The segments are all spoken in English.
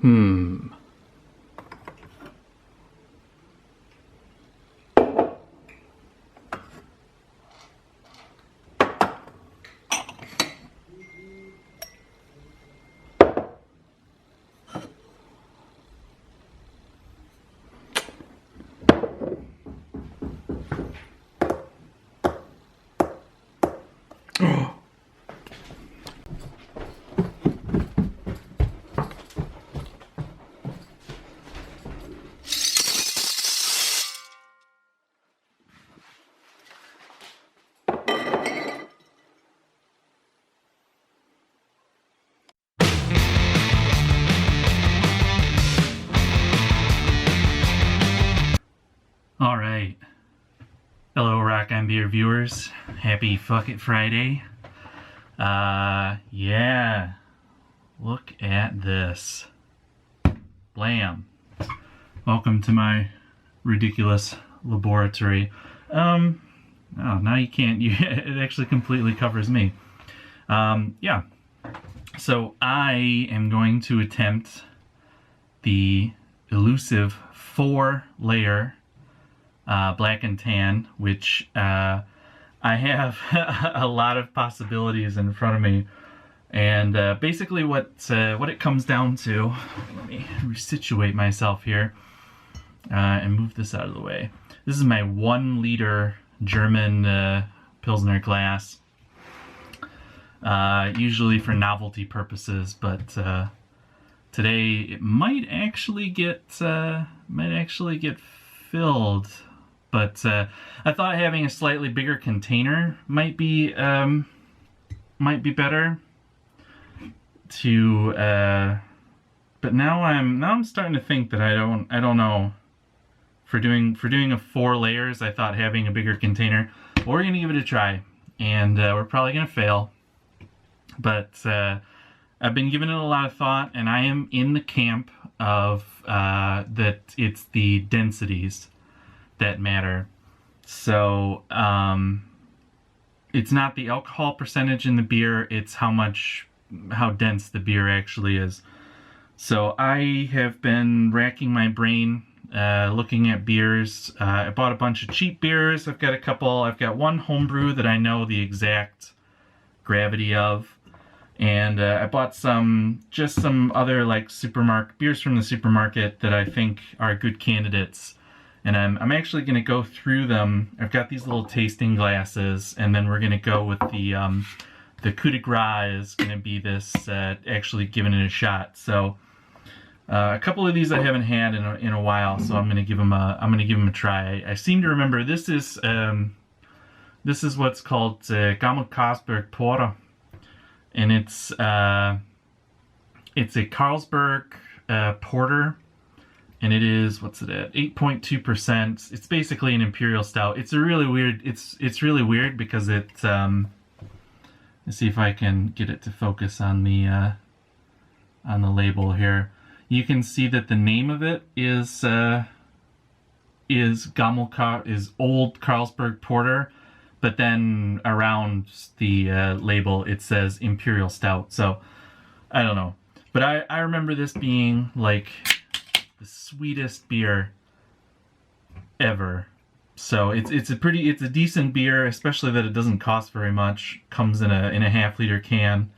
Hmm. All right. Hello, Rock on Beer viewers. Happy Fuck It Friday. Yeah. Look at this. Blam. Welcome to my ridiculous laboratory. Oh, now you can't. It actually completely covers me. Yeah. So I am going to attempt the elusive 4-layer black and tan, which I have a lot of possibilities in front of me. And basically what it comes down to, let me resituate myself here and move this out of the way. This is my 1-liter German Pilsner glass, usually for novelty purposes, but today it might actually get filled. But I thought having a slightly bigger container might be better. But now I'm starting to think that I don't know. For doing a 4 layers, I thought having a bigger container. But we're gonna give it a try, and we're probably gonna fail. But I've been giving it a lot of thought, and I am in the camp of that it's the densities that matter. So it's not the alcohol percentage in the beer, it's how dense the beer actually is. So I have been racking my brain looking at beers. I bought a bunch of cheap beers. I've got one homebrew that I know the exact gravity of. And I bought some other like beers from the supermarket that I think are good candidates. And I'm actually going to go through them. I've got these little tasting glasses, and then we're going to go with the coup de grace is going to be this actually giving it a shot. So a couple of these I haven't had in a while, so I'm going to give them a try. I seem to remember this is what's called Gamle Carlsberg Porter, and it's a Carlsberg porter. And it is, what's it at? 8.2%. It's basically an imperial stout. It's really weird because it let's see if I can get it to focus on the label here. You can see that the name of it is Old Carlsberg Porter, but then around the label it says Imperial Stout. So I don't know, but I remember this being like the sweetest beer ever. So it's a decent beer, especially that it doesn't cost very much. Comes in a half-liter can,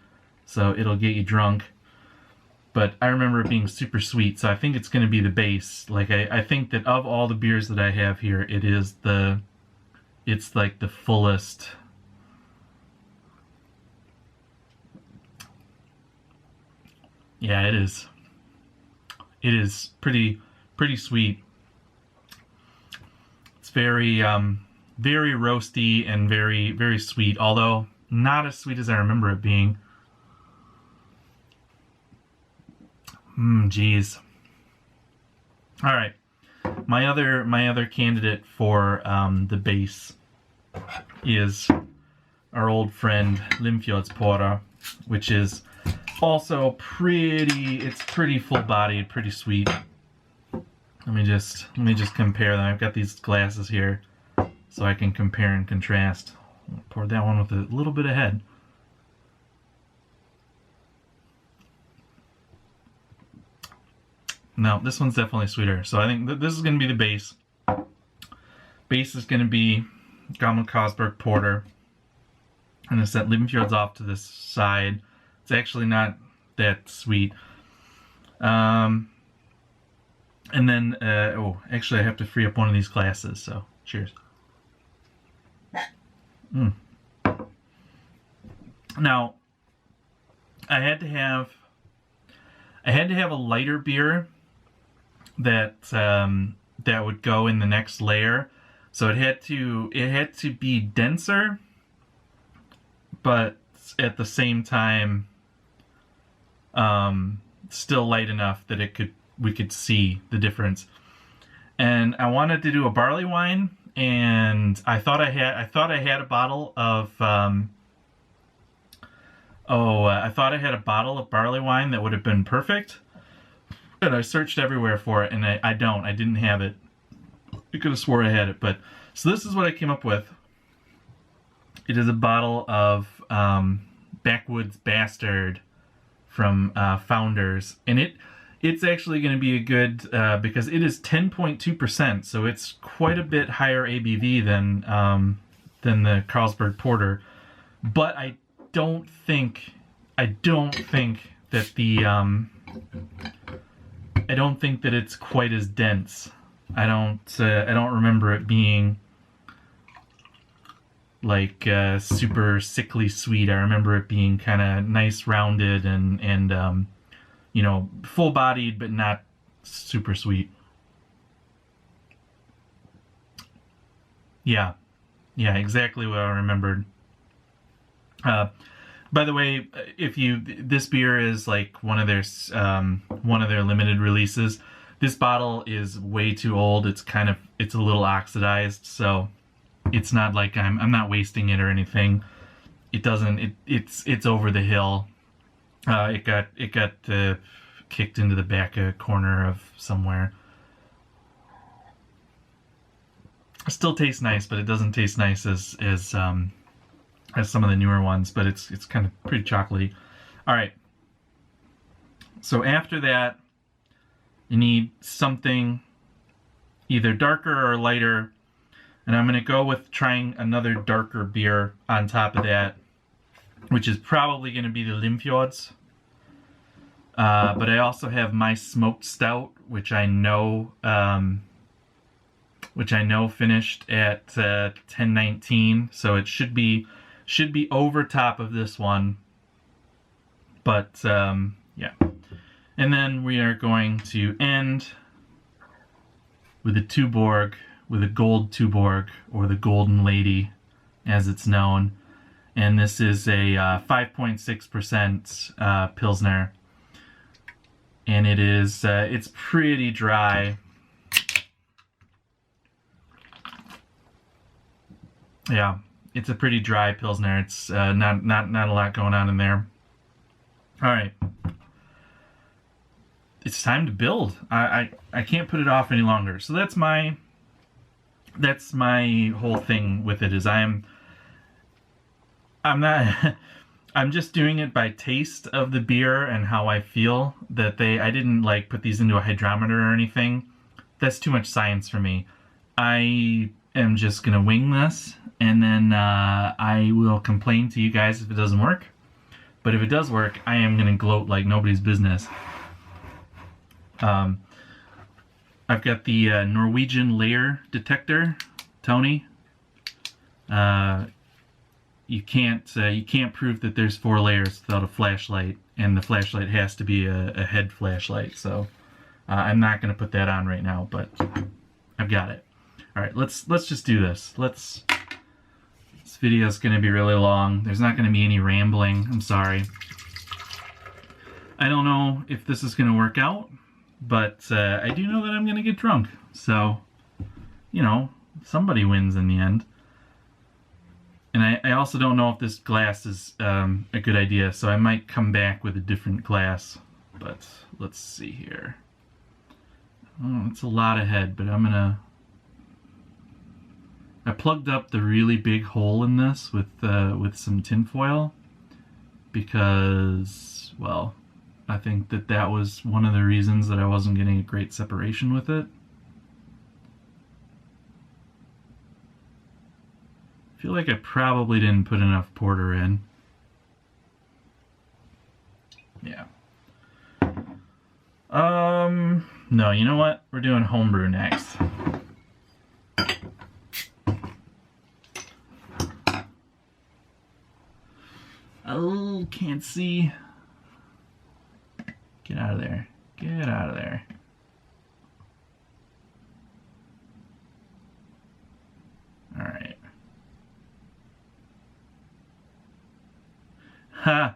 so it'll get you drunk. But I remember it being super sweet, so I think it's going to be the base. Like I think that of all the beers that I have here, it's like the fullest. Yeah, it is. It is pretty sweet. It's very very roasty and very sweet, although not as sweet as I remember it being. Geez. All right, my other candidate for the base is our old friend Limfjord's Porter, which is also pretty full-bodied, pretty sweet. Let me just compare them. I've got these glasses here so I can compare and contrast. I'll pour that one with a little bit of head. No, this one's definitely sweeter. So I think this is going to be the base. Base is going to be Gamla Carlsberg Porter. I'm going to set Limfjords off to this side. It's actually not that sweet. And then, oh, actually I have to free up one of these glasses, so cheers. Now, I had to have a lighter beer that that would go in the next layer. So it had to be denser, but at the same time still light enough that we could see the difference. And I wanted to do a barley wine, and I thought I had a bottle of I thought I had a bottle of barley wine that would have been perfect. And I searched everywhere for it, and I didn't have it. I could have swore I had it, but so this is what I came up with. It is a bottle of Backwoods Bastard from Founders, and it's actually going to be a good because it is 10.2%, so it's quite a bit higher ABV than the Carlsberg Porter. But I don't think that it's quite as dense. I don't remember it being like super sickly sweet. I remember it being kind of nice, rounded, and you know, full-bodied, but not super sweet. Yeah, exactly what I remembered. By the way, this beer is like one of their limited releases. This bottle is way too old. It's a little oxidized, so it's not like I'm not wasting it or anything. It's over the hill. It got kicked into the back corner of somewhere. It still tastes nice, but it doesn't taste nice as some of the newer ones. But it's kind of pretty chocolatey. All right. So after that, you need something either darker or lighter, and I'm going to go with trying another darker beer on top of that, which is probably going to be the Limfjords. But I also have my smoked stout, which I know finished at 1019, so it should be over top of this one. But yeah. And then we are going to end with a Tuborg, with a gold Tuborg, or the Golden Lady, as it's known. And this is a 5.6% Pilsner. And it's pretty dry. Yeah, it's a pretty dry Pilsner. It's not a lot going on in there. All right. It's time to build. I can't put it off any longer. So that's my whole thing with it. Is I'm not I'm just doing it by taste of the beer and how I feel. That I didn't like put these into a hydrometer or anything. That's too much science for me. I am just gonna wing this, and then I will complain to you guys if it doesn't work. But if it does work, I am gonna gloat like nobody's business. I've got the Norwegian layer detector, Tony. You can't prove that there's 4 layers without a flashlight, and the flashlight has to be a head flashlight. So I'm not going to put that on right now, but I've got it. All right, let's just do this. This video is going to be really long. There's not going to be any rambling. I'm sorry. I don't know if this is going to work out, but I do know that I'm going to get drunk. So, you know, somebody wins in the end. And I also don't know if this glass is a good idea, so I might come back with a different glass. But let's see here. Oh, it's a lot of head, but I plugged up the really big hole in this with some tin foil because, well, I think that that was one of the reasons that I wasn't getting a great separation with it. I feel like I probably didn't put enough porter in. Yeah. No, you know what? We're doing homebrew next. Oh, can't see. Get out of there. Get out of there. Alright. Ha!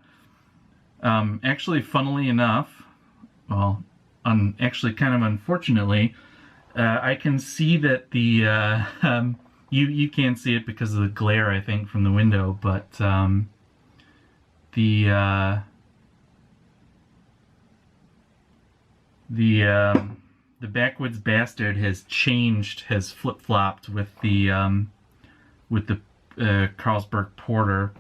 Actually, funnily enough, well, actually kind of unfortunately, I can see that the, you can't see it because of the glare, I think, from the window, but, the Backwoods Bastard has changed, has flip-flopped with the Carlsberg Porter.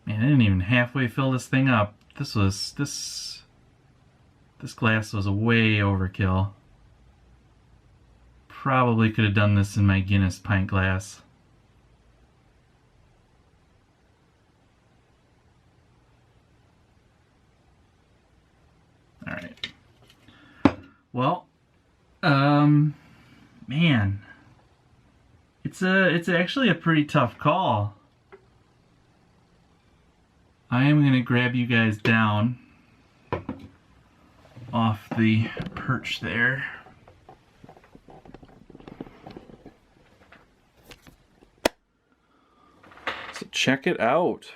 Man, I didn't even halfway fill this thing up. This glass was way overkill. Probably could have done this in my Guinness pint glass. Alright. Well, man. It's actually a pretty tough call. I am gonna grab you guys down off the perch there. So check it out.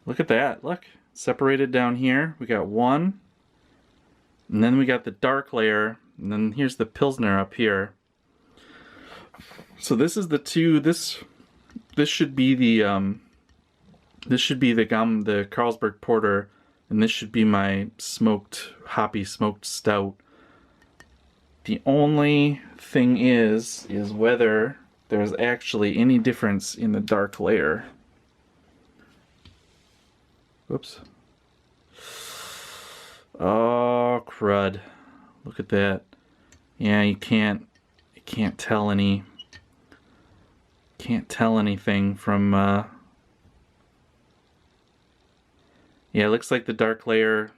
Look at that. Look, separated down here. We got one, and then we got the dark layer, and then here's the Pilsner up here. So this is the two. This should be the the Carlsberg Porter, and this should be my hoppy smoked stout. The only thing is whether there's actually any difference in the dark layer. Whoops. Oh, crud. Look at that. Yeah, you can't tell anything from yeah, it looks like the dark layer,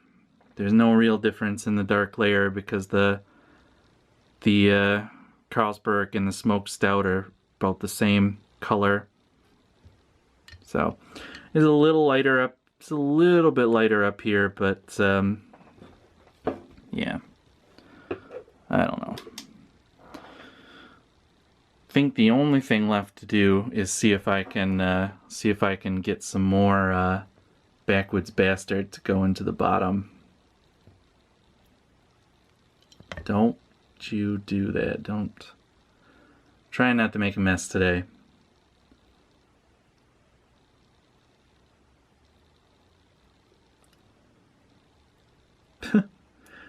there's no real difference in the dark layer because the Carlsberg and the smoked stout are about the same color. So it's a little lighter up. It's a little bit lighter up here, but yeah, I don't know. I think the only thing left to do is see if I can get some more Backwoods Bastard to go into the bottom. Don't you do that. Don't. Try not to make a mess today.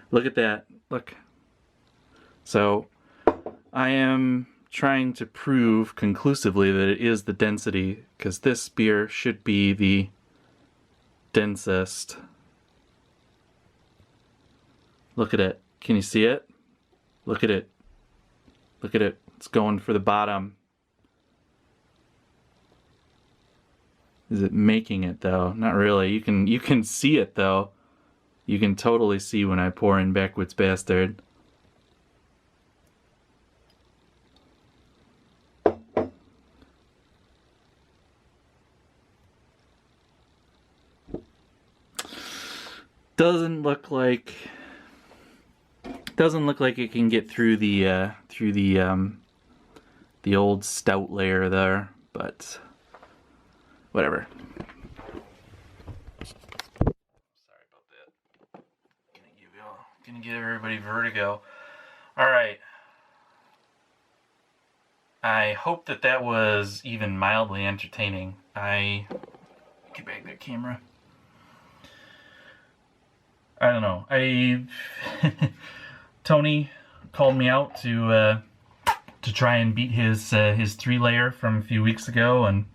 Look at that. Look. So, I am trying to prove conclusively that it is the density, because this beer should be the densest. Look at it. Can you see it? Look at it. Look at it. It's going for the bottom. Is it making it though? Not really. You can see it though. You can totally see when I pour in Backwoods Bastard. Doesn't look like it can get through the old stout layer there, but whatever. Sorry about that. Gonna give everybody vertigo. All right. I hope that was even mildly entertaining. Get back that camera. I don't know. Tony called me out to to try and beat his 3-layer from a few weeks ago, and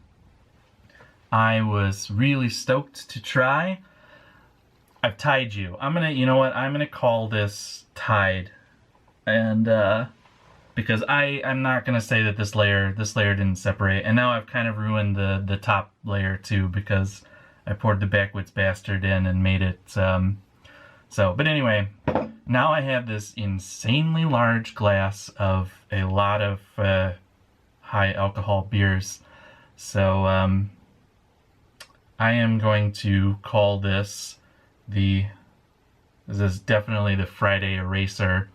I was really stoked to try. I've tied you. You know what? I'm gonna call this tied, and because I'm not gonna say that this layer didn't separate, and now I've kind of ruined the top layer too because I poured the Backwoods Bastard in and made it but anyway, now I have this insanely large glass of a lot of high alcohol beers. So I am going to call this this is definitely the Friday Eraser,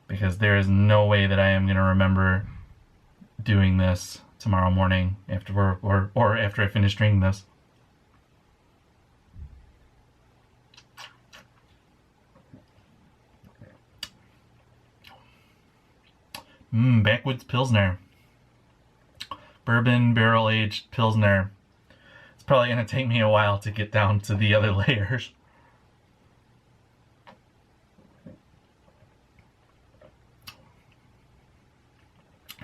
because there is no way that I am going to remember doing this tomorrow morning after or after I finish drinking this. Backwoods Pilsner. Bourbon barrel-aged Pilsner. It's probably going to take me a while to get down to the other layers.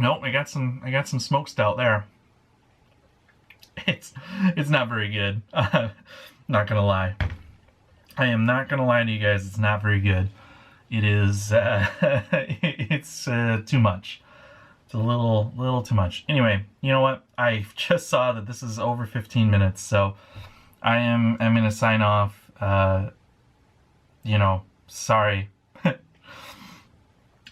Nope, I got some smoked stout there. It's not very good. Not gonna lie. I am not gonna lie to you guys, it's not very good. It is it's too much. It's a little too much. Anyway, you know what? I just saw that this is over 15 minutes, so I'm gonna sign off. You know, sorry.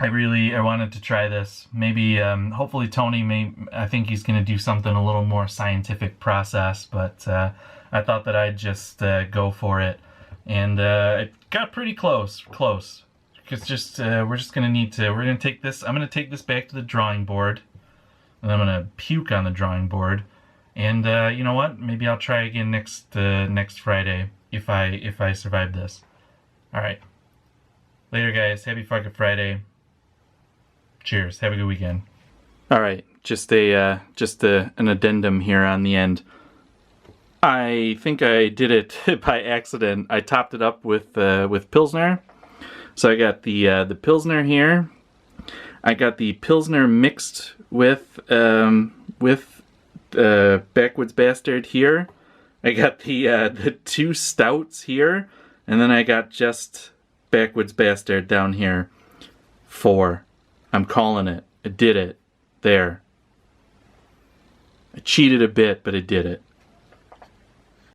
I wanted to try this. Maybe, hopefully Tony I think he's going to do something a little more scientific process, but I thought that I'd just go for it. And it got pretty close. It's just, we're going to take this, I'm going to take this back to the drawing board, and I'm going to puke on the drawing board. And you know what? Maybe I'll try again next Friday if I survive this. Alright. Later guys, happy fucking Friday. Cheers. Have a good weekend. All right, just an addendum here on the end. I think I did it by accident. I topped it up with Pilsner. So I got the Pilsner here. I got the Pilsner mixed with Backwoods Bastard here. I got the 2 stouts here, and then I got just Backwoods Bastard down here. 4. I'm calling it. I did it. There. I cheated a bit, but I did it.